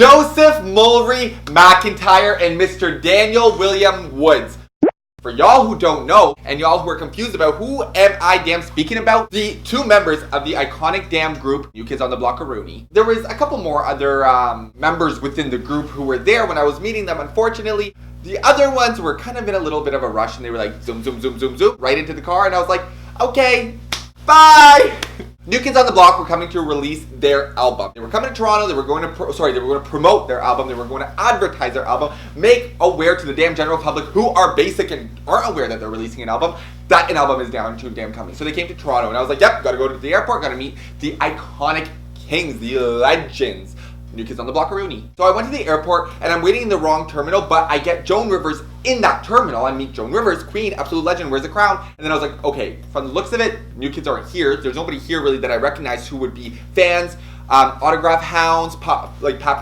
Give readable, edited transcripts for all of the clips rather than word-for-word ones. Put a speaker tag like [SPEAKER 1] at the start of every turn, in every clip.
[SPEAKER 1] Joseph Mulry McIntyre and Mr. Daniel William Woods. For y'all who don't know, and y'all who are confused about who am I damn speaking about, the two members of the iconic damn group, New Kids on the Block Rooney. There was a couple more other members within the group who were there when I was meeting them. Unfortunately, the other ones were kind of in a little bit of a rush, and they were like zoom, zoom, zoom, zoom, zoom, right into the car, and I was like, okay, bye! New Kids on the Block were coming to release their album. They were coming to Toronto, they were going to promote their album, they were going to advertise their album, make aware to the damn general public who are basic and aren't aware that they're releasing an album, that an album is down to damn coming. So they came to Toronto, and I was like, yep, gotta go to the airport, gotta meet the iconic kings, the legends, New Kids on the Block Rooney. So I went to the airport, and I'm waiting in the wrong terminal, but I get Joan Rivers in that terminal. I meet Joan Rivers, queen, absolute legend, where's the crown? And then I was like, okay, from the looks of it, New Kids aren't here. There's nobody here really that I recognize who would be fans, autograph hounds, paparazzi.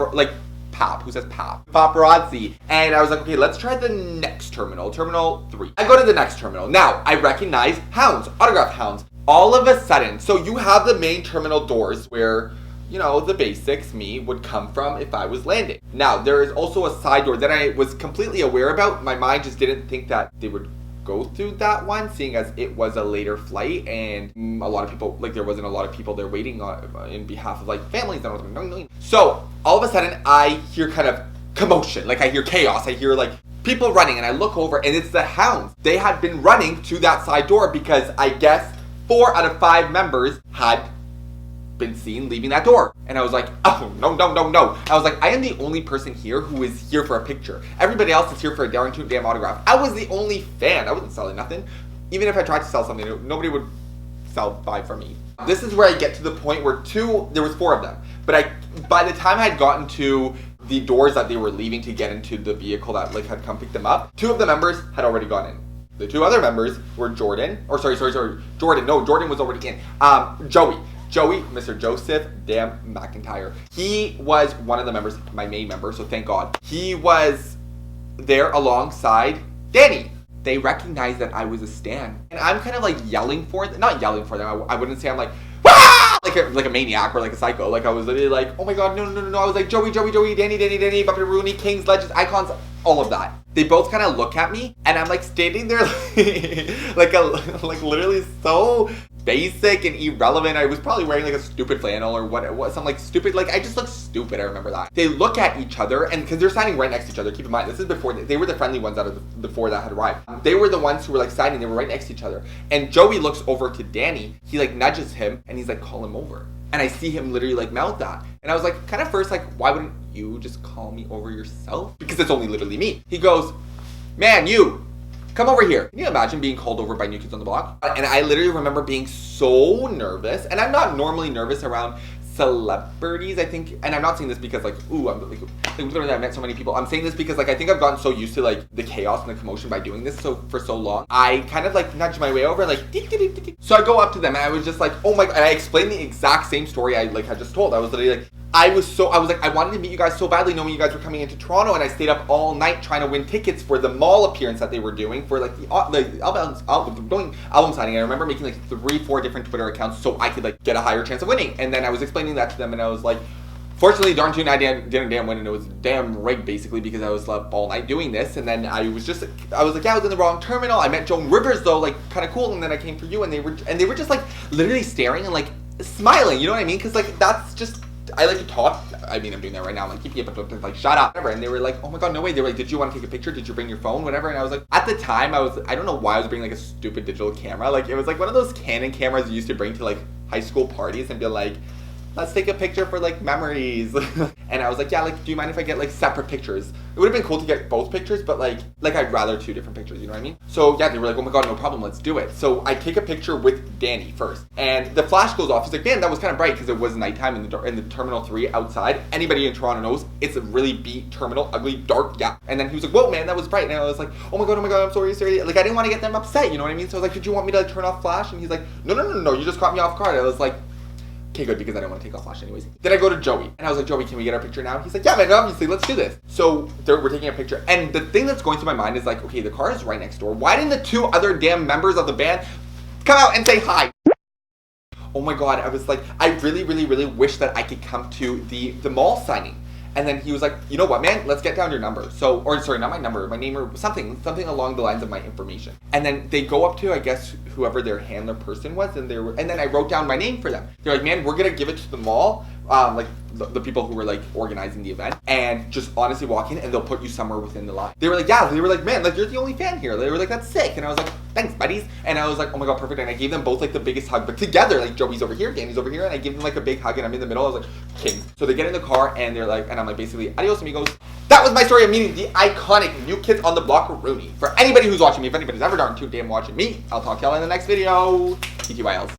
[SPEAKER 1] And I was like, okay, let's try the next terminal, Terminal 3. I go to the next terminal. Now, I recognize hounds, autograph hounds. All of a sudden, so you have the main terminal doors where, you know, the basics, me, would come from if I was landing. Now, there is also a side door that I was completely aware about. My mind just didn't think that they would go through that one, seeing as it was a later flight and a lot of people, like there wasn't a lot of people there waiting in behalf of like families. So, all of a sudden, I hear kind of commotion. Like I hear chaos. I hear like people running, and I look over and it's the hounds. They had been running to that side door because I guess 4 out of 5 members had been seen leaving that door. And I was like, oh, no. I was like, I am the only person here who is here for a picture. Everybody else is here for a damn autograph. I was the only fan. I wasn't selling nothing. Even if I tried to sell something, nobody would buy from me. This is where I get to the point where there was 4 of them. But by the time I had gotten to the doors that they were leaving to get into the vehicle that like had come pick them up, 2 of the members had already gone in. The 2 other members were Jordan. No, Jordan was already in. Joey, Mr. Joseph damn McIntyre. He was one of the members, my main member, so thank God. He was there alongside Danny. They recognized that I was a stan. And I'm kind of like yelling for them. Not yelling for them. I wouldn't say I'm like, Wah! like a maniac or like a psycho. Like I was literally like, oh my God, no. I was like, Joey, Danny, Buffett, Rooney, Kings, Legends, Icons, all of that. They both kind of look at me, and I'm like standing there like literally so basic and irrelevant. I was probably wearing like a stupid flannel or what some like stupid, like I just look stupid. I remember that. They look at each other, and because they're standing right next to each other, keep in mind, this is before they were the friendly ones out of the 4 that had arrived. They were the ones who were like standing, they were right next to each other. And Joey looks over to Danny, he like nudges him, and he's like, call him over. And I see him literally like mouth that. And I was like, kind of first like, why wouldn't you just call me over yourself? Because it's only literally me. He goes, man, you, come over here. Can you imagine being called over by New Kids on the Block? And I literally remember being so nervous. And I'm not normally nervous around celebrities, I think. And I'm not saying this because like, ooh, I'm like literally I met so many people. I'm saying this because like I think I've gotten so used to like the chaos and the commotion by doing this for so long. I kind of like nudged my way over like so I go up to them, and I was just like, oh my God. And I explained the exact same story I like had just told. I was literally like, I was like, I wanted to meet you guys so badly, knowing you guys were coming into Toronto, and I stayed up all night trying to win tickets for the mall appearance that they were doing for like the album signing. I remember making like 3-4 different Twitter accounts so I could like get a higher chance of winning. And then I was explaining that to them, and I was like, fortunately, darn tune, I didn't damn win, and it was damn rigged basically because I was up all night doing this. And then I was like, yeah, I was in the wrong terminal. I met Joan Rivers though, like kind of cool, and then I came for you, and they were just like literally staring and like smiling. You know what I mean? Because like that's just. I like to talk. I mean, I'm doing that right now. I'm like, keep like, shut up. Whatever. And they were like, oh my God, no way. They were like, did you want to take a picture? Did you bring your phone? Whatever. And I was like, at the time, I don't know why I was bringing like a stupid digital camera. Like, it was like one of those Canon cameras you used to bring to like high school parties and be like, let's take a picture for like memories. And I was like, yeah, like, do you mind if I get like separate pictures? It would have been cool to get both pictures, but like I'd rather 2 different pictures, you know what I mean? So yeah, they were like, oh my God, no problem, let's do it. So I take a picture with Danny first, and the flash goes off. He's like, man, that was kind of bright because it was nighttime in the Terminal 3 outside. Anybody in Toronto knows it's a really beat terminal, ugly, dark, yeah. And then he was like, whoa, man, that was bright. And I was like, oh my God, I'm sorry. Like, I didn't want to get them upset, you know what I mean? So I was like, did you want me to like, turn off flash? And he's like, no, you just caught me off guard. I was like, okay, good, because I didn't want to take off flash anyways. Then I go to Joey, and I was like, Joey, can we get our picture now? He's like, yeah, man, obviously, let's do this. So we're taking a picture, and the thing that's going through my mind is like, okay, the car is right next door. Why didn't the 2 other damn members of the band come out and say hi? Oh my God, I was like, I really wish that I could come to the mall signing. And then he was like, you know what, man, let's get down your number. So, or sorry, not my number, my name or something along the lines of my information. And then they go up to, I guess, whoever their handler person was, and then I wrote down my name for them. They're like, man, we're gonna give it to the mall, like the people who were like organizing the event, and just honestly walk in and they'll put you somewhere within the line. They were like, yeah, they were like, man, like you're the only fan here. They were like, that's sick. And I was like, thanks, buddies. And I was like, oh my god, perfect. And I gave them both like the biggest hug, but together, like Joey's over here, Danny's over here, and I gave them like a big hug, and I'm in the middle. I was like, kings. So they get in the car and they're like, and I'm like, basically, adios amigos. That was my story of meeting the iconic New Kids on the Block Rooney. For anybody who's watching me, if anybody's ever darn too damn watching me, I'll talk to y'all in the next video. TTYLs.